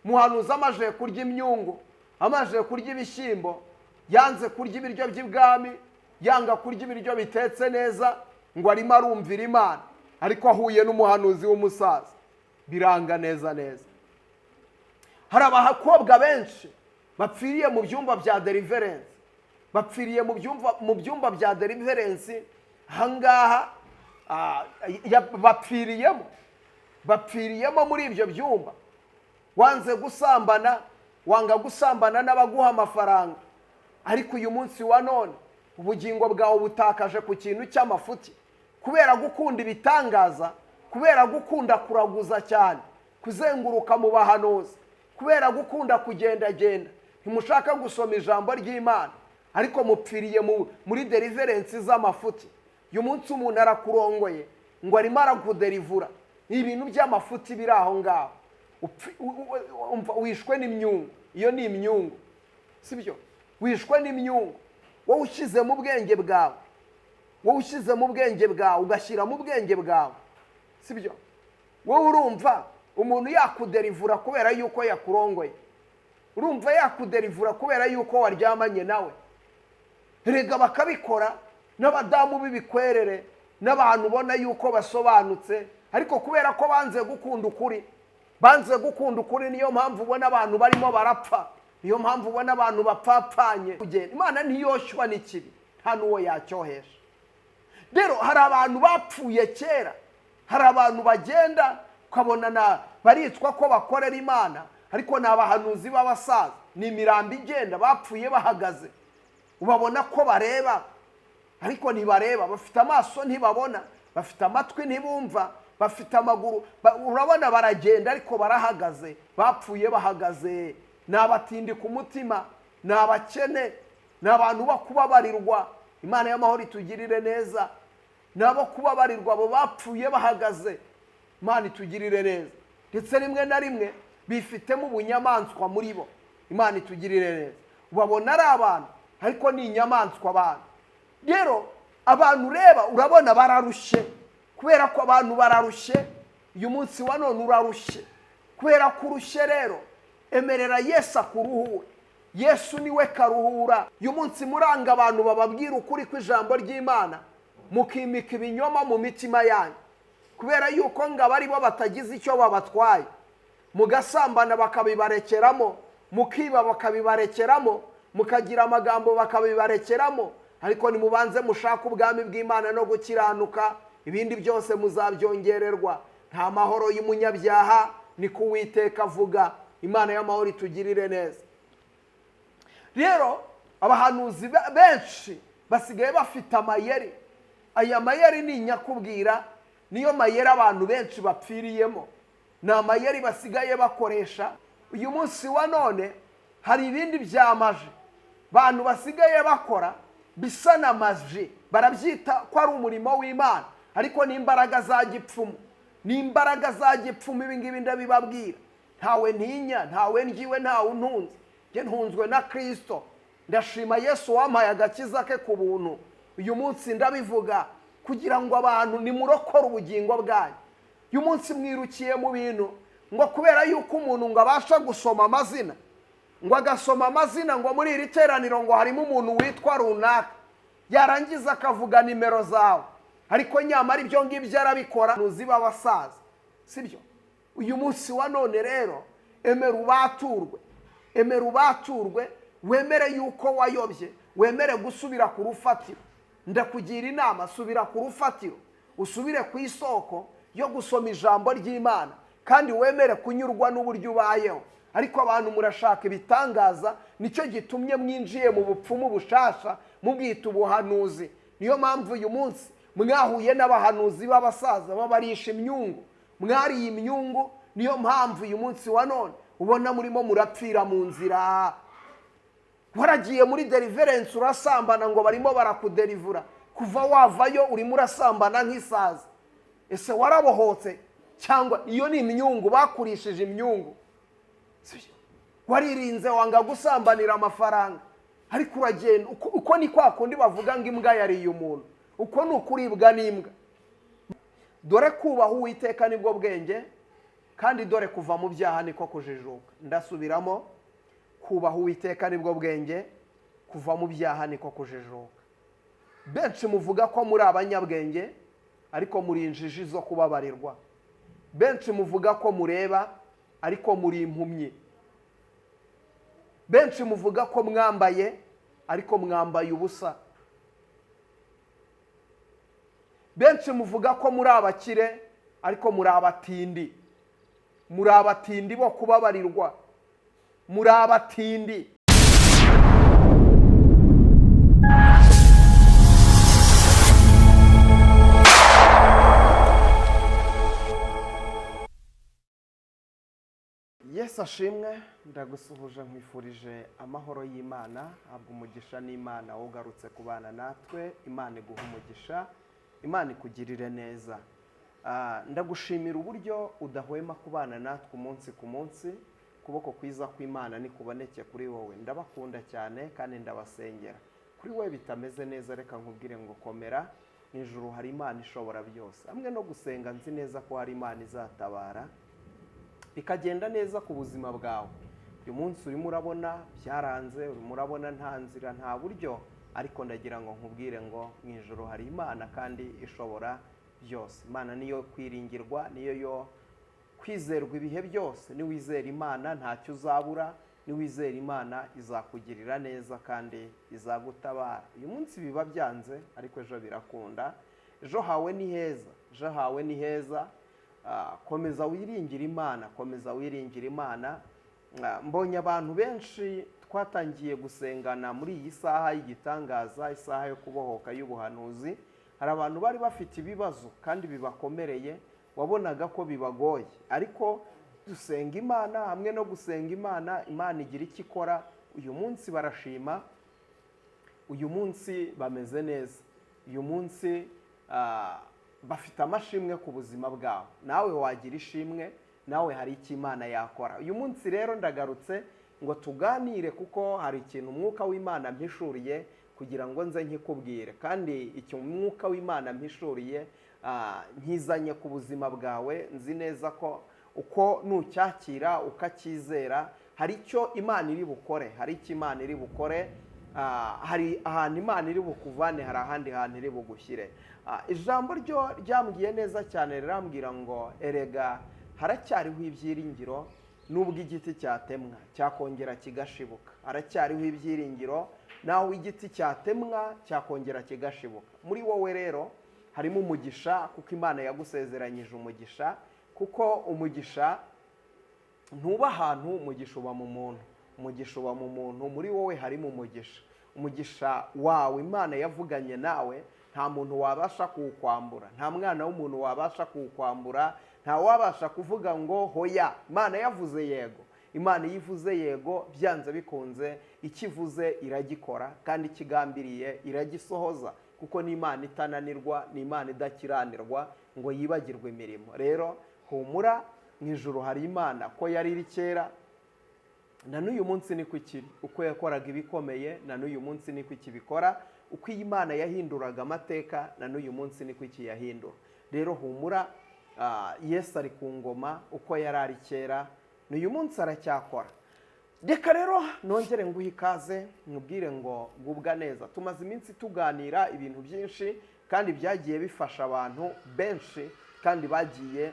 muhanuzi amaje kurya imyungu, amaje kurya ibishyimbo, yanze kurya ibiryo by'ibwami, yanga kurya ibiryo bitetse neza, ngo arimo arumvira Imana, ariko ahuye n'umuhanuzi w'umusaza biranga neza neza. Hari abakobwa benshi bapfiriye mu byumba bya deliverance, bapfiriye mu byumba bya deliverance. Ahangaha bapfiriyemo muri ibyo byumba. Wanze gusambana, wanga gusambana n'abaguha amafaranga, ariko uyu munsi wa none ubugingo bwawe butakaje ku kintu cy'amafuti, kubera gukunda ibitangaza, kubera gukunda kuraguza cyane, kuzenguruka mu bahanuzi, kubera gukunda kugendagenda. Ntimushaka gusoma ijambo ry'Imana, ariko mupfiriye muri deliverance z'amafuti. Uyu munsi umuntu arakurongoye ngo arimo arakuderivura, ibintu by'amafuti biri aho ngaho, wishwe n'imyungu. Iyo ni imyungu, sibyo? Wishwe n'imyungu. Wowe ushize mu bwenge bwawe, ugashyira mu bwenge bwawe, sibyo? Wowe urumva umuntu yakuderivura kubera yuko yakurongoye? Urumva yakuderivura kubera yuko waryamanye nawe? Rega bakabikora n'abadamu b'ibikwerere, n'abantu ubona yuko basobanutse, ariko kubera ko banze gukunda ukuri, niyo mpamvu ubona abantu barimo barapfa, niyo mpamvu ubona abantu bapfapfanye. Imana ntiyoshywa n'ikibi, nta n'uwo yacyohesha. Rero hari abantu bapfuye kera, hari abantu bagenda ukabona baritswa ko bakorera Imana, ariko ni abahanuzi b'abasaza, ni imirambo igenda, bapfuye bahagaze. Ubabona ko bareba, ariko ntibareba. Bafite amaso ntibabona, bafite amatwi ntibumva, bafite amaguru, urabona baragenda ariko barahagaze. Bapfuye bahagaze. Ni abatindi ku mutima, ni abakene, ni abantu bo kubabarirwa. Imana y'amahoro itugirire neza. Ni abo kubabarirwa, abo bapfuye bahagaze. Imana itugirire neza. Ndetse rimwe na rimwe bifitemo ubunyamaswa muri bo. Imana itugirire neza. Ubabona ari abantu, ariko ni inyamaswa abantu. Rero abantu ureba urabona bararushye, kubera ko abantu bararushye. Uyu munsi wa none urarushye, kubera ko urushye. Rero emerera Yesu akuruhure. Yesu niwe karuhura. Uyu munsi muranga abantu bababwira ukuri kw'ijambo ry'Imana, mukimika ibinyoma mu mitima yanyu, kubera yuko ngabo ari bo batagize icyo babatwaye. Mugasambana bakabibarekeramo, mukiba bakabibarekeramo, mukagira amagambo bakabibarekeramo, ariko nimubanze mushaka ubwami bw'Imana no gukiranuka, ibindi byose muzabyongererwa. Nta mahoro y'umunyabyaha, ni ko Uwiteka avuga. Imana y'amahoro itugirire neza. Rero abahanuzi benshi basigaye bafite amayeri. Aya mayeri ni nyakubwira, niyo mayeri abantu benshi bapfiriyemo. Ni amayeri basigaye bakoresha. Uyu munsi wa none hari ibindi byamaje abantu basigaye bakora bisa n'amaji, barabyita ko ari umurimo w'Imana, ariko ni imbaraga za gipfumu. Ni imbaraga za gipfumu. Ibi ngibi ndabibabwira. Ntawe ntinya, ntawe ngiwe, ntawe untunze. Njye ntunzwe na Kristo. Ndashima Yesu wampaye agakiza ke ku buntu. Uyu munsi ndabivuga kugira ngo abantu nimurokore ubugingo bwanyu. Uyu munsi mwirukiye mu bintu ngo kubera yuko umuntu ngo abasha gusoma amazina, ngo agasoma amazina, ngo muri iri teraniro ngo harimo umuntu witwa runaka, yarangiza akavuga nimero zawe, ariko nyamara ibyo ngibyo arabikora nuziba abasaza, sibyo? Uyu munsi wa none rero emera ubaturwe, wemere yuko wayobye, wemere gusubira ku rufatiro. Ndakugira inama, subira ku rufatiro, usubire ku isoko yo gusoma ijambo ry'Imana, kandi wemere kunyurwa n'uburyo ubayeho. Ariko abantu murashaka ibitangaza, nicyo gitumye mwinjiye mu bupfumu bushasha, mubwita ubuhanuzi. Niyo mpamvu uyu munsi mwahuye n'abahanuzi b'abasaza babarisha imyungu, mwariye imyungu. Niyo mpamvu uyu munsi wa none ubona murimo murapfira mu nzira. Waragiye muri deliverance urasambana ngo barimo barakuderivura, kuva wavayo urimo urasambana nk'isazi. Ese warabohotse cyangwa iyo ni imyungu bakurishije imyungu? Waririnze wanga gusambanira amafaranga, ariko uragenda. Uko ni kwa kundi bavuga ngo imbwa yariye umuntu, uko ni ukuribwa n'imbwa. Dore kubaha Uwiteka nibwo bwenge, kandi dore kuva mu byaha niko kujijuka. Ndasubiramo, kubaha Uwiteka nibwo bwenge, kuva mu byaha niko kujijuka. Benshi muvuga ko muri abanyabwenge ariko muri injiji zo kubabarirwa. Benshi muvuga ko mureba ariko muri impumyi. Benshi muvuga ko mwambaye ariko mwambaye ubusa. Benshi muvuga ko muri abakire ariko muri abatindi. Muri abatindi bo kubabarirwa. Muri abatindi. Yesu ashimwe, ndagusuhuje nkwifurije amahoro y'Imana, habwa umugisha n'Imana wogarutse kubana natwe. Imana iguhe umugisha, Imana ikugirire neza. Ndagushimira uburyo udahwema kubana natwe umunsi ku munsi. Kuboko kwiza kw'Imana nikuboneke kuri wowe. Ndabakunda cyane kandi ndabasengera. Kuri wowe bitameze neza, reka nkubwire ngo komera. Ijuru hari Imana ishobora byose. Hamwe no gusenga nzi neza ko hari Imana izatabara bikagenda neza ku buzima bwawe. Uyu munsi urimo urabona byaranze, urimo urabona nta nzira, nta buryo, ariko ndagira ngo nkubwire ngo mu ijuru hari Imana kandi ishobora byose. Imana niyo kwiringirwa, niyo yo kwizerwa ibihe byose. Niwizera Imana ntacyo uzabura, niwizera Imana izakugirira neza kandi izagutabara. Uyu munsi biba byanze ariko ejo birakunda. Ejo hawe ni heza, ejo hawe ni heza. Komeza wiringire Imana, komeza wiringire Imana. Mbonye abantu benshi twatangiye gusengana muri iyi saha y'igitangaza, isaha yo kubohoka y'ubuhanuzi. Hari abantu bari bafite ibibazo kandi bibakomereye, wabonaga ko bibagoye, ariko dusenga Imana. Hamwe no gusenga Imana, Imana igira icyo ikora. Uyu munsi barashima, uyu munsi bameze neza, uyu munsi bafite amashimwe ku buzima bwabo. Nawe wagira ishimwe, nawe hari icyo Imana yakora. Uyu munsi rero ndagarutse ngo tuganire, kuko hari ikintu umwuka w'Imana mpishuriye kugira ngo nze nkikubwire, kandi icyo umwuka w'Imana mpishuriye nkizanye ku buzima bwawe. Nzi neza ko uko nucyakira ukacyizera, hari icyo Imana iri bukore, hari icyo Imana iri bukore. Hari ahantu Imana iri bukuvane, hari ahandi hantu iri bugushyire. Ijambo ryo ryambwiye neza cyane, rirambwira ngo erega haracyariho ibyiringiro nubwo igiti cyatemwa cyakongera kigashibuka. Haracyariho ibyiringiro naho igiti cyatemwa cyakongera kigashibuka. Muri wowe rero harimo umugisha, kuko Imana yagusezeranyije umugisha. Kuko umugisha ntuba ahantu, umugisha uba mu muntu. Umugisha uba mu muntu, muri wowe harimo umugisha. Umugisha wawe Imana yavuganye nawe, nta muntu wabasha kuwukwambura, nta mwana w'umuntu wabasha kuwukwambura, nta wabasha kuvuga ngo hoya. Imana yavuze yego. Imana yivuze yego, byanze bikunze ikivuze iragikora, kandi ikigambiriye iragisohoza, kuko ni Imana itananirwa, ni Imana idakiranirwa ngo yibagirwe imirimo. Rero humura, mu ijuru hari Imana. Ko yari iri kera, na n'uyu munsi niko ikiri. Uko yakoraga ibikomeye, na n'uyu munsi niko ikibikora. Uko iyi Imana yahinduraga amateka, na n'uyu munsi niko ikiyahindura. Rero humura, Yesu ari ku ngoma. Uko yari ari kera, n'uyu munsi aracyakora. Reka rero nongere nguhe ikaze, nkubwire ngo gubwa neza. Tumaze iminsi tuganira ibintu byinshi kandi byagiye bifasha abantu benshi, kandi bagiye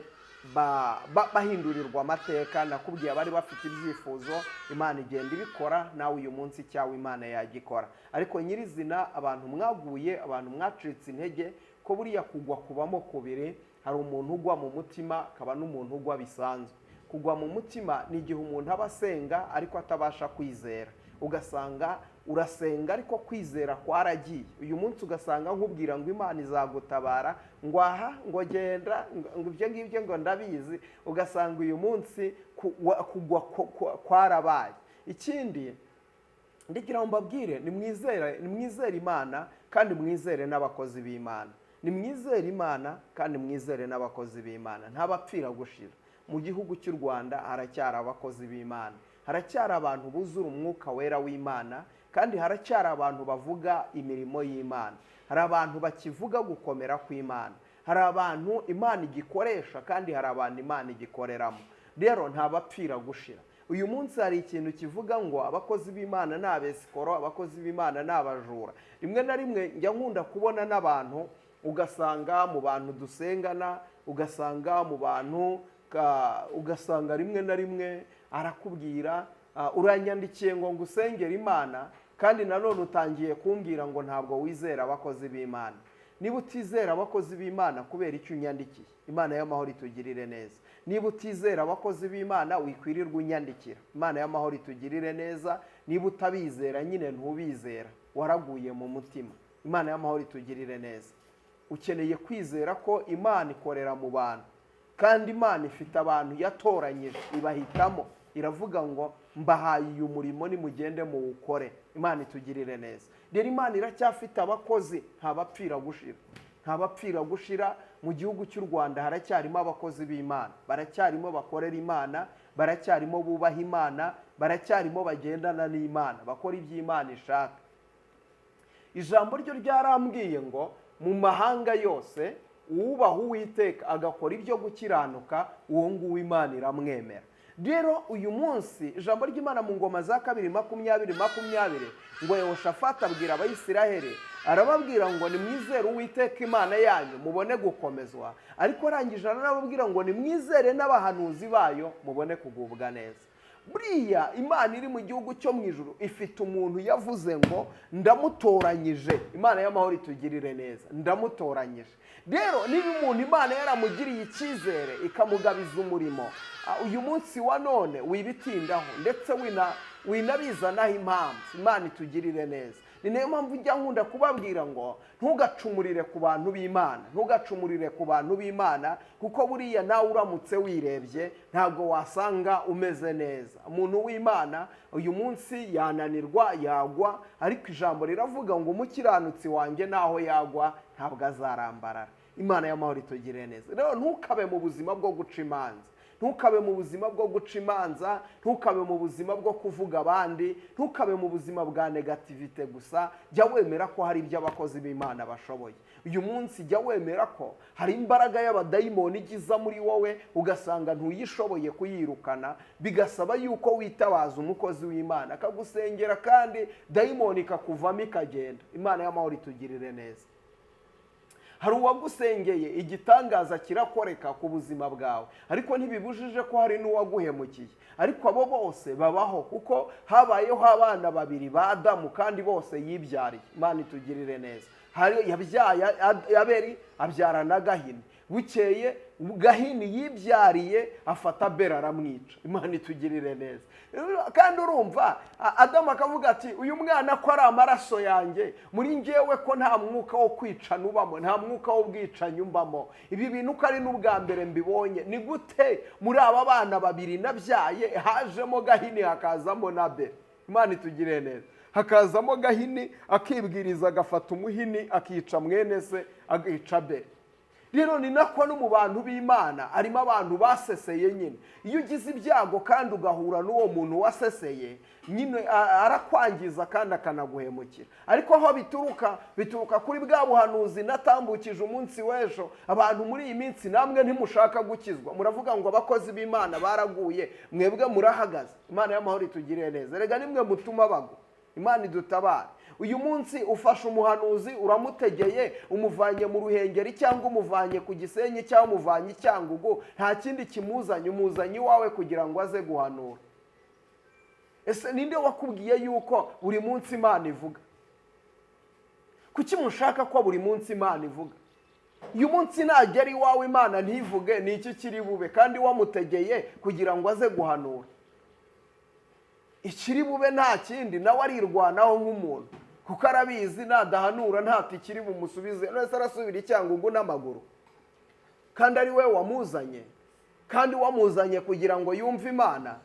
bahindurirwa amateka. Nakubwiye abari bafite ibyifuzo, Imana igenda ibikora. Nawe uyu munsi cyawe Imana yagikora. Ariko nyirizina, abantu mwaguye, abantu mwacitse intege, ko buriya kugwa kubamo kubiri. Hari umuntu ugwa mu mutima, akaba n'umuntu ugwa bisanzwe. Kugwa mu mutima ni igihe umuntu aba asenga ariko atabasha kwizera. Ugasanga urasenga ariko kwizera kwaragiye. Uyu munsi ugasanga nkubwira ngo Imana izagutabara, ngo aha, ngo genda, ngo ibyo ngibyo ngo ndabizi. Ugasanga uyu munsi kugwa kwarabaye. Ikindi ndigira ngo mbabwire, nimwizere Imana kandi mwizere n'abakozi b'Imana. Nimwizere Imana kandi mwizere n'abakozi b'Imana. Ntabapfira gushira. Mu gihugu cy'u Rwanda haracyari abakozi b'Imana, haracyari abantu buzura umwuka wera w'Imana, kandi haracyari abantu bavuga imirimo y'Imana. Hari abantu bakivuga gukomera kw'Imana. Hari abantu Imana igikoresha, kandi hari abantu Imana igikoreramo. rero ntabapfira gushira. Uyu munsi hari ikintu kivuga ngo abakozi b'Imana ni abesikoro, abakozi b'Imana ni abajura. Rimwe na rimwe njya nkunda kubona n'abantu, ugasanga mu bantu dusengana, ugasanga mu bantu, ugasanga rimwe na rimwe arakubwira uranyandikiye ngo ngusengere Imana, kandi nanone utangiye kumbwira ngo ntabwo wizera abakozi b'Imana. Niba utizera abakozi b'Imana kubera icyo unyandikiye, Imana y'amahoro itugirire neza. Niba utizera abakozi b'Imana wikwirirwa unyandikira, Imana y'amahoro itugirire neza. Niba utabizera nyine ntubizera, waraguye mu mutima, Imana y'amahoro itugirire neza. Ukeneye kwizera ko Imana ikorera mu bantu, kandi Imana ifite abantu yatoranyije ibahitamo, iravuga ngo mbahaye uyu murimo nimugende muwukore. Imana itugirire neza. Rero Imana iracyafite abakozi, ntabapfira gushira, ntabapfira gushira. Mu gihugu cy'u Rwanda haracyarimo abakozi b'Imana, baracyarimo bakorera Imana, baracyarimo bubaha Imana, baracyarimo bagendana n'Imana, bakora iby'Imana ishaka. Ijambo ryo ryarambwiye ngo mu mahanga yose uwubaha Uwiteka agakora ibyo gukiranuka, uwo nguwo Imana iramwemera. Rero uyu munsi ijambo ry'Imana mu ngoma za 2:20 ngo Yehoshafati abwira Abayisiraheli, arababwira ngo nimwizere Uwiteka Imana yanyu mubone gukomezwa, ariko arangije arababwira ngo nimwizere n'abahanuzi bayo mubone kugubwa neza. Buriya Imana iri mu gihugu cyo mu ijuru ifite umuntu yavuze ngo ndamutoranyije. Imana y'amahoro itugirire neza, ndamutoranyije. Rero niba umuntu Imana yaramugiriye icyizere ikamugabiza umurimo, uyu munsi wa none wibitindaho ndetse winabizanaho impamvu. Imana itugirire neza. Ni nayo mpamvu njya nkunda kubabwira ngo ntugacumurire ku bantu b'Imana, ntugacumurire ku bantu b'Imana, kuko buriya nawe uramutse wirebye ntabwo wasanga umeze neza. Umuntu w'Imana uyu munsi yananirwa, yagwa, ariko ijambo riravuga ngo umukiranutsi wanjye naho yagwa ntabwo azarambarara. Imana y'amahoro itugirire neza. Rero ntukabe mu buzima bwo guca imanza, ntukabe mu buzima bwo guca imanza, ntukabe mu buzima bwo kuvuga abandi, ntukabe mu buzima bwa negativite gusa. Jya wemera ko hari ibyo abakozi b'Imana bashoboye. Uyu munsi jya wemera ko hari imbaraga y'abadayimoni igiza muri wowe, ugasanga ntuyishoboye kuyirukana, bigasaba yuko witabaza umukozi w'Imana akagusengera, kandi dayimoni ikakuvamo ikagenda. Imana y'amahoro itugirire neza. Hari uwagusengeye igitangaza kirakoreka ku buzima bwawe, ariko ntibibujije ko hari n'uwaguhemukiye. Ariko abo bose babaho, kuko habayeho abana babiri ba Adamu kandi bose yibyariye. Imana itugirire neza. Hari yabyaye Abeli abyara na Gahini. Bukeye Gahini yibyariye afata Abeli aramwica. Imana itugirire neza. Kandi urumva Adamu akavuga ati uyu mwana ko ari amaraso yanjye, muri njyewe ko nta mwuka wo kwicana ubamo, nta mwuka wo bwicanyi umbamo. Ibi bintu ko ari n'ubwa mbere mbibonye, ni gute muri aba bana babiri nabyaye hajemo Gahini hakazamo na Abeli? Imana itugirire neza. Hakazamo Gahini akibwiriza agafata umuhini akica mwene se, akica Abeli. Rero ni nako no mu bantu b'Imana harimo abantu baseseye nyine. Iyo ugize ibyago kandi ugahura n'uwo muntu waseseye, nyine arakwangiza kandi akanaguhemukira. Ariko aho bituruka kuri bwa buhanuzi natambukije umunsi w'ejo. Abantu muri iyi minsi namwe ntimushaka gukizwa, muravuga ngo abakozi b'Imana baraguye, mwebwe murahagaze. Imana y'amahoro itugirire neza. Rega nimwe mutuma bagwa. Imana idutabare. Uyu munsi ufashe umuhanuzi uramutegeye, umuvanye mu ruhengeri cyangwa umuvanye ku Gisenyi cyangwa umuvanye Cyangugu, nta kindi kimuzanye, umuzanye iwawe kugira ngo aze guhanura. Ese ninde wakubwiye yuko buri munsi Imana ivuga? Kuki mushaka ko buri munsi Imana ivuga? Uyu munsi nagera iwawe Imana ntivuge, ni iki kiri bube? Kandi wamutegeye kugira ngo aze guhanura. Ikiri bube nta kindi, nawe arirwanaho nk'umuntu, kuko arabizi nadahanura ntati ikiri bumusubize. None arasubira Cyangugu n'amaguru, kandi ari we wamuzanye, kandi wamuzanye kugira ngo yumve Imana.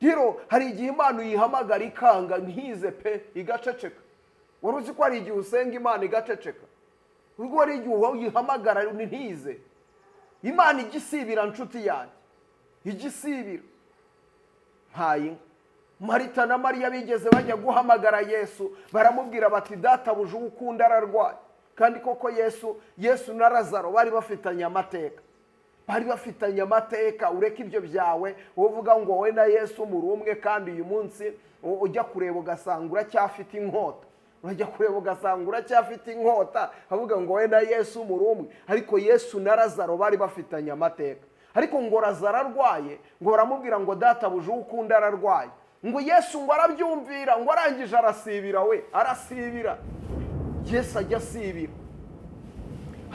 Rero hari igihe Imana uyihamagara ikanga ntize pe, igaceceka. Wari uzi ko hari igihe usenga Imana igaceceka? Ubwo hari igihe uyihamagara ntize. Imana igisibira nshuti yanjye, igisibira. Hayi Marita na Mariya bigeze bajya guhamagara Yesu, baramubwira bati databuja ukunda ararwaye. Kandi koko Yesu na Lazaro bari bafitanye amateka. bari bafitanye amateka. Ureka ibyo byawe uvuga ngo wowe na Yesu muri umwe, kandi uyu munsi ujya kureba ugasanga uracyafite inkota. Urajya kureba ugasanga uracyafite inkota, avuga ngo wowe na Yesu muri umwe. Ariko Yesu na Lazaro bari bafitanye amateka. Ariko ngo Lazaro arwaye, ngo baramubwira ngo databuje ukunda ararwaye. Ngo Yesu ngo arabyumvira, ngo arangije arasibira. We arasibira. Yesu ajya asibira,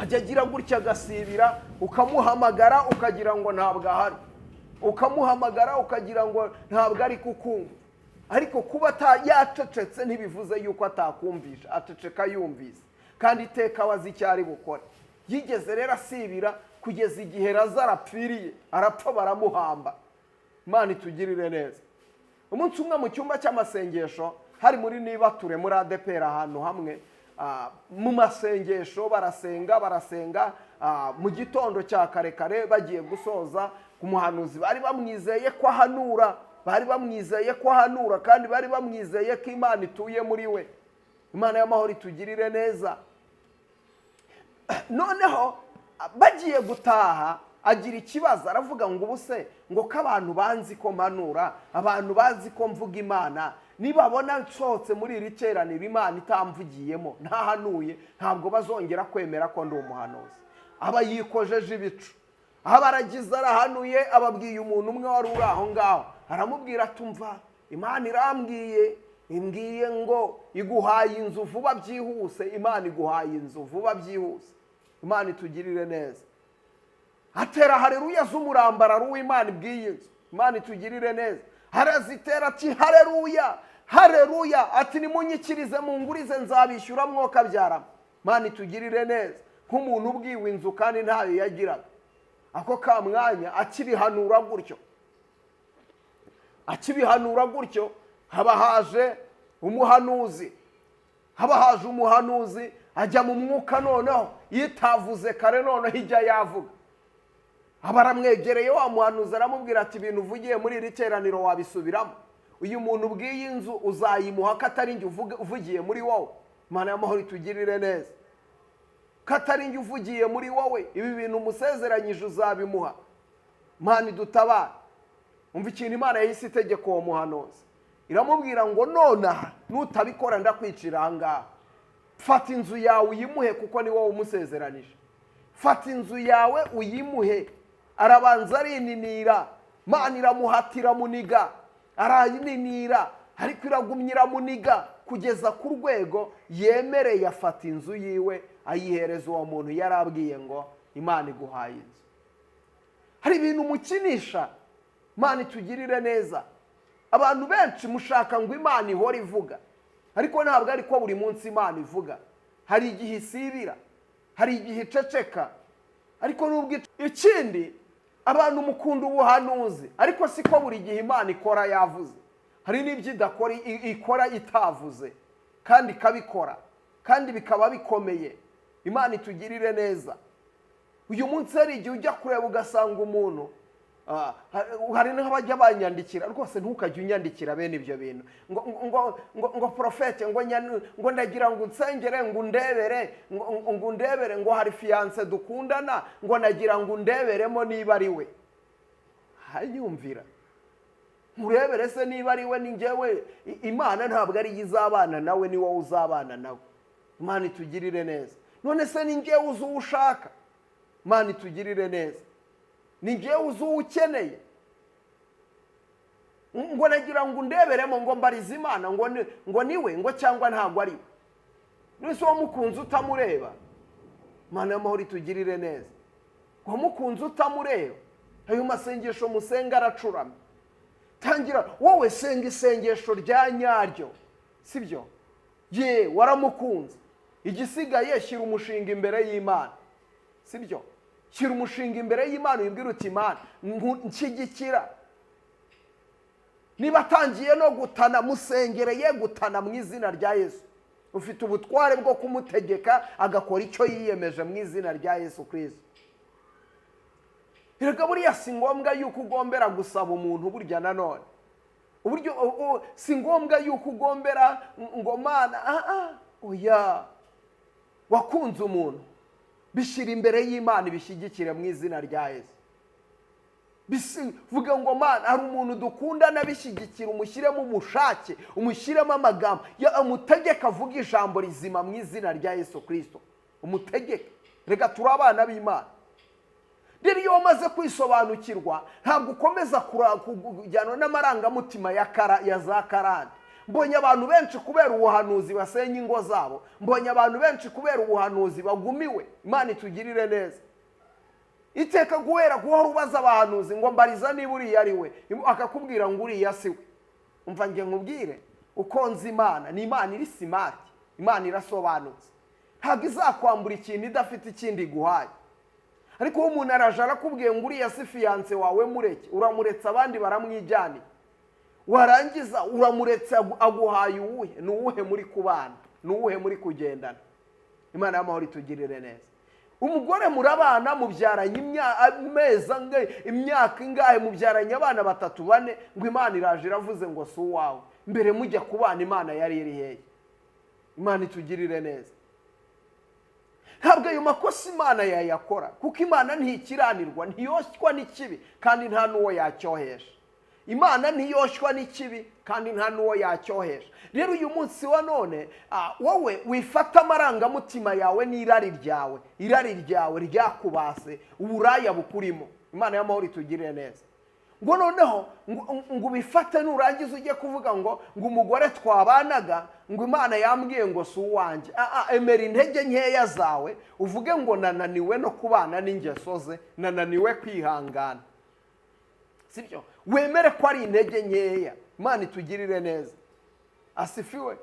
ajya agira gutya agasibira, ukamuhamagara ukagira ngo ntabwo ahari, ukamuhamagara ukagira ngo ntabwo ari kukumva. Ariko kuba yacecetse ntibivuze yuko atakumvisha, aceceka yumvise kandi iteka wazi icyo ari bukore. Yigeze rero asibira kugeza igihe Lazaro apfiriye, arapfa baramuhamba. Imana itugirire neza. Umunsi umwe mu cyumba cy'amasengesho hari muri niba ture muri ADPR ahantu hamwe, mu masengesho barasenga mu gitondo cya kare kare bagiye gusoza ku muhanuzi. Bari bamwizeye ko ahanura, kandi bari bamwizeye ko Imana ituye muri we. Imana y'amahoro itugirire neza. Noneho bagiye gutaha agira ikibazo, aravuga ngo ubuse ngo ko abantu banzi ko mpanura, abantu bazi ko mvuga Imana, nibabona nsohotse muri iri teraniro Imana itamvugiyemo ntahanuye, ntabwo bazongera kwemera ko ndi umuhanuzi. Aba yikojeje ibicu, aba aragize arahanuye, ababwiye umuntu umwe wari uri aho ngaho, aramubwira atumva Imana imbwiye ngo iguhaye inzu vuba byihuse. Imana iguhaye inzu vuba byihuse. Imana itugirire neza. Atera haleluya z'umurambararo w'Imana ibwiye inzu. Imana itugirire neza. Harazitera ati haleluya, haleluya, ati nimunyikirize mungurize nzabishyura mwoka byara. Imana itugirire neza. Nk'umuntu ubwiwe inzu kandi ntayo yagiraga, ako ka mwanya akibihanura gutyo haba haje umuhanuzi, ajya mu mwuka noneho yitavuze kare, noneho ijya yavuga. Aba aramwegereye wa muhanuzi aramubwira ati ibintu uvugiye muri iri teraniro wabisubiramo. Uyu muntu ubwiye inzu uzayimuha katari njye uvugiye muri wowe. Imana y'amahoro itugirire neza. Katari njye uvugiye muri wowe, ibi bintu umusezeranyije uzabimuha. Imana idutabara. Umva ikintu Imana yahise itegeka uwo muhanuzi. Iramubwira ngo nonaha nutabikora ndakwicira aha ngaha. Fata inzu yawe uyimuhe kuko ni wowe umusezeranije. Fata inzu yawe uyimuhe. Arabanza arininira, Imana iramuhatira muniga, arayininira, ariko iragumya iramuniga kugeza ku rwego yemereye afata inzu yiwe ayihereza uwo muntu yarabwiye ngo Imana iguhaye inzu. Hari ibintu mukinisha. Imana itugirire neza. Abantu benshi mushaka ngo Imana ihora ivuga, ariko ntabwo ari ko buri munsi Imana ivuga. Hari igihe isibira, hari igihe iceceka, ariko nubwo ikindi abantu mukunda ubuhanuzi, ariko siko buri gihe Imana ikora yavuze. Hari n'ibyo ikora itavuze kandi ikabikora, kandi bikaba bikomeye. Imana itugirire neza. Uyu munsi hari igihe ujya kureba ugasanga umuntu, hari n'abajya banyandikira, rwose ntukajye unyandikira bene ibyo bintu ngo profete ngo ndagira ngo unsengere, ngo undebere, ngo hari fiance dukundana, ngo nagira ngo undeberemo niba ari we. Hanyumvira murebere se niba ari we. Ni njyewe. Imana ntabwo ari izabana nawe, ni wowe uzabana nawe. Imana itugirire neza. None se ni njyewe uzi uwo ushaka? Imana itugirire neza. Ni njyewe uzi uwo ukeneye? Ngo nagira ngo undeberemo, ngo mbarize Imana, ngo niwe, ngo cyangwa ntabwo ari we. Nese uwo mukunzi utamureba? Imana y'amahoro itugirire neza. Ngo mukunzi utamureba, ayo masengesho musenga aracuramye. Tangira wowe senga isengesho rya nyaryo, sibyo? Ye waramukunze, igisigaye shyira umushinga imbere y'Imana, sibyo? Shyira umushinga imbere y'Imana, uyibwira uti Imana nshyigikira. Niba atangiye no gutana, musengereye gutana mu izina rya Yesu. Ufite ubutware bwo kumutegeka agakora icyo yiyemeje mu izina rya Yesu Kristo. Erega buriya si ngombwa yuko ugombera gusaba umuntu burya nanone. Uburyo si ngombwa yuko ugombera ngo Mana, oya. Wakunze umuntu, bishyira imbere y'Imana, ibishyigikire mu izina rya Yesu. vuga ngo Mana hari umuntu dukundana bishyigikira umushyiremo umushake umushyiremo amagambo umutegeka avuga ijambo rizima mu izina rya Yesu Kristo umutegeka reka turi abana b'Imana. Rero iyo wamaze kwisobanukirwa ntabwo ukomeza kujyana n'amarangamutima ya za karande. Mbonye abantu benshi kubera ubuhanuzi basenya ingo zabo, mbonye abantu benshi kubera ubuhanuzi bagumiwe. Imana itugirire neza. Iteka guhera guhora ubaza abahanuzi ngo mbariza niba uriya ari we, akakubwira ngo uriya si we. Umva nge nkubwire uko nzi Imana ni Imana iri smart, Imana irasobanutse, ntabwo izakwambura ikintu idafite ikindi iguhaye. Ariko umuntu araje arakubwiye ngo uriya si fiance wawe mureke, uramuretse abandi baramwijyaniye, warangiza uramuretse aguhaye uwuhe, nuwuhe muri kubana, nuwuhe muri kugendana. Imana y'amahoro itugirire neza. Umugore murabana mubyaranye imyaka ingahe, mubyaranye abana 3 4, ngo Imana iraje iravuze ngo si uwawe. Mbere mujya kubana Imana yari iri hehe? Imana itugirire neza. Ntabwo ayo makosa Imana yayakora, kuko Imana ntikiranirwa, ntiyoshywa n'ikibi kandi nta nuwo yacyohesha. Imana ntiyoshywa n'ikibi kandi nta nuwo yacyohesha. Rero uyu munsi wa none wowe wifata amarangamutima yawe n'irari ryawe ryakubase uburaya bukurimo. Imana y'amahoro itugirire neza. Ngo noneho ngo bifate nurangiza ujye kuvuga ngo umugore twabanaga ngo Imana yambwiye ngo si uwanjye. Emera intege nkeya zawe uvuge ngo nananiwe no kubana n'ingeso ze, nananiwe kwihangana. Sibyo? Wemere ko ari intege nkeya. Imana itugirire neza. Asifiwe.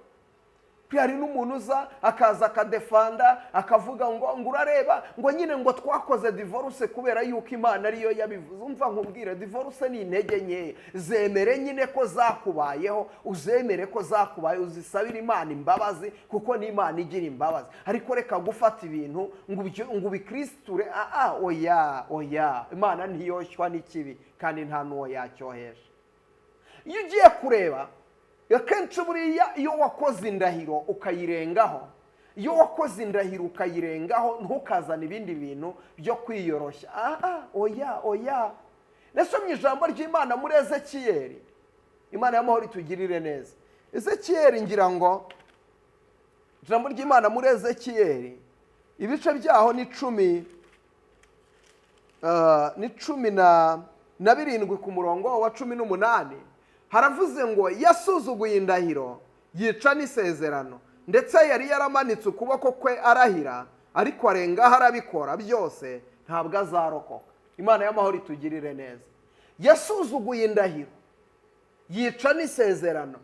Hari n'umuntu uza akaza akadefanda akavuga ngo urareba ngo nyine ngo twakoze divorce kubera yuko Imana ariyo yabivuze. Umva nkubwire, divorce ni intege nkeya. Zemere nyine ko zakubayeho, uzemere ko zakubaye, uzisabira Imana imbabazi kuko ni Imana igira imbabazi. Ariko reka gufata ibintu ngo ubikristure. Oya. Imana ntiyoshywa n'ikibi kandi nta nuwo yacyohesha. Iyo ugiye kureba akenshi buriya iyo wakoze indahiro ukayirengaho, ntukazana ibindi bintu byo kwiyoroshya. Oya. Nasomye ijambo ry'Imana muri Ezekiyeli. Imana y'amahoro itugirire neza. Ezekiyeli ngira ngo ijambo ry'Imana muri Ezekiyeli ibice byaho ni 17 ku murongo wa 18. Haravuze ngo yasuzuguye indahiro yica n'isezerano, ndetse yari yaramanitse ukuboko kwe arahira, ariko arengaho arabikora byose ntabwo azarokoka. Imana y'amahoro itugirire neza. Yasuzuguye indahiro yica n'isezerano,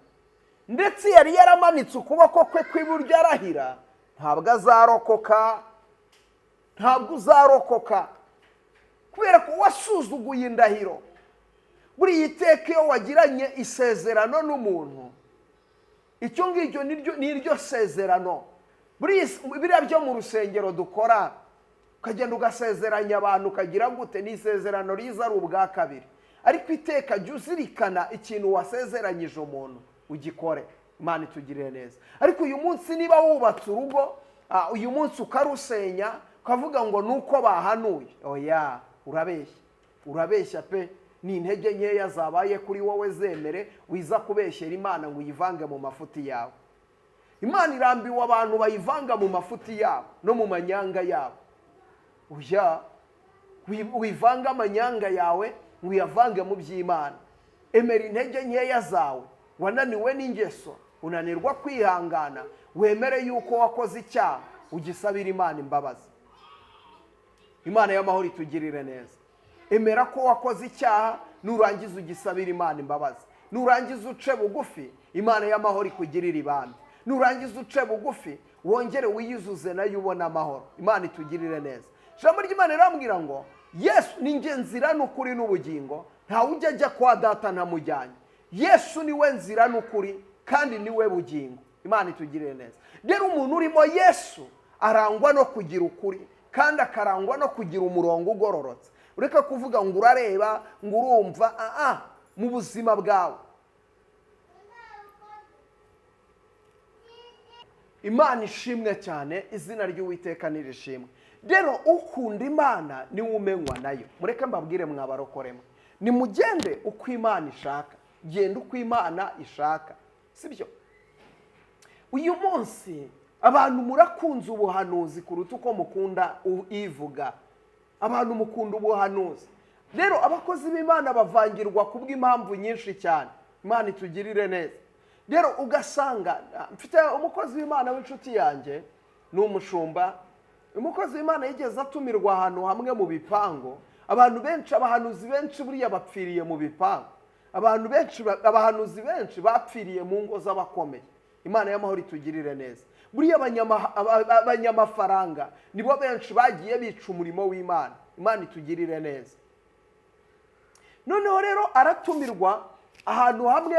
ndetse yari yaramanitse ukuboko kwe kw'iburyo arahira, ntabwo azarokoka. Ntabwo uzarokoka kubera ko wasuzuguye indahiro. Buri iteka iyo wagiranye isezerano n'umuntu, icyo ngicyo niryo sezerano. Biriya byo mu rusengero dukora, ukagenda ugasezeranya abantu ukagira gute, ni isezerano riza ari ubwa kabiri. Ariko iteka jya uzirikana ikintu wasezeranyije umuntu ugikore. Imana itugirire neza. Ariko uyu munsi niba wubatse urugo, uyu munsi ukarusenya ukavuga ngo nuko bahanuye, oya, urabeshya pe. Ni intege nkeya zabaye kuri wowe, zemere wiza kubeshyera Imana ngo uyivange mu mafuti yawe. Imana irambiwe abantu bayivanga mu mafuti yabo no mu manyanga yabo. Wivanga amanyanga yawe ngo uyavange mu by'Imana. Emera intege nkeya zawe, wananiwe n'ingeso, unanirwa kwihangana, wemere yuko wakoze icyaha, ugisabira Imana imbabazi. Imana y'amahoro itugirire neza. Emera ko wakoze icyaha, nurangiza ugisabira Imana imbabazi. Nurangiza uce bugufi, Imana y'amahoro ikugirira ibambe. Nurangiza uce bugufi, wongere wiyuzuze nayo ubona amahoro. Imana itugirire neza. Ijambo ry'Imana rirambwira ngo Yesu ni njye nzira n'ukuri n'ubugingo, ntawe ujya ajya kwa Data ntamujyanye. Yesu niwe nzira n'ukuri kandi niwe bugingo. Imana itugirire neza. Rero umuntu urimo Yesu arangwa no kugira ukuri kandi akarangwa no kugira umurongo ugororotse. Ureka kuvuga ngo urareba ngo urumva mu buzima bwawe. Imana ishimwe cyane, izina ry'Uwiteka nirishimwe. Rero ukunda Imana niwe umenywa nayo. Mureke mbabwire mwabarokoremo, nimugende uko Imana ishaka, genda uko Imana ishaka, sibyo? Uyu munsi abantu murakunze ubuhanuzi kuruta uko mukunda ivuga. Abantu mukunda ubuhanuzi. Rero abakozi b'Imana bavangirwa kubw'impamvu nyinshi cyane. Imana itugirire neza. Rero ugasanga mfite umukozi w'Imana w'inshuti yanjye ni umushumba. Umukozi w'Imana yigeze atumirwa ahantu hamwe mu bipango. Abantu benshi, abahanuzi benshi buriya bapfiriye mu bipango. Abahanuzi benshi bapfiriye mu ngo z'abakomeye. Imana y'amahoro itugirire neza. Buriya abanyamafaranga nibo benshi bagiye bica umurimo w'Imana. Imana itugirire neza. Noneho rero aratumirwa ahantu hamwe,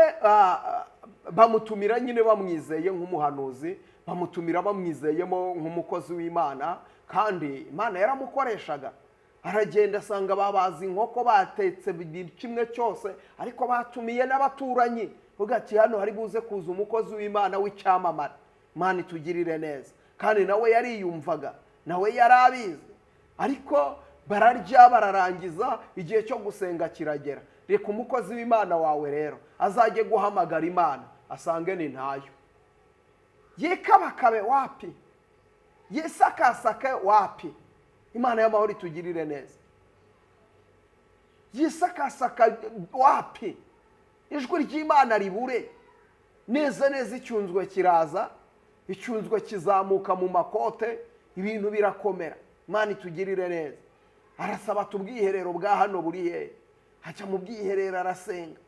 bamutumira nyine bamwizeye nk'umuhanuzi, bamutumira bamwizeyemo nk'umukozi w'Imana, kandi Imana yaramukoreshaga. Aragenda asanga babazi inkoko batetse kimwe cyose, ariko batumiye n'abaturanyi. Vuga ati hano hari buze kuza umukozi w'Imana w'icyamamare. Imana itugirire neza. Kandi nawe yariyumvaga, nawe yarabizi. Ariko bararya bararangiza, igihe cyo gusenga kiragera. Reka umukozi w'Imana wawe rero azajye guhamagara Imana, asange ni ntayo. Yikabakabe wapi? Yisakasake wapi? Imana y'amahoro itugirire neza. Yisakasaka wapi? Ijwi ry'Imana ribure. Neza neza icyunzwe kiraza, icyunzwe kizamuka mu makote, ibintu birakomera. Imana itugirire neza. Arasaba tubwiherero bwa hano buri he. Haca mu bwiherero arasenga.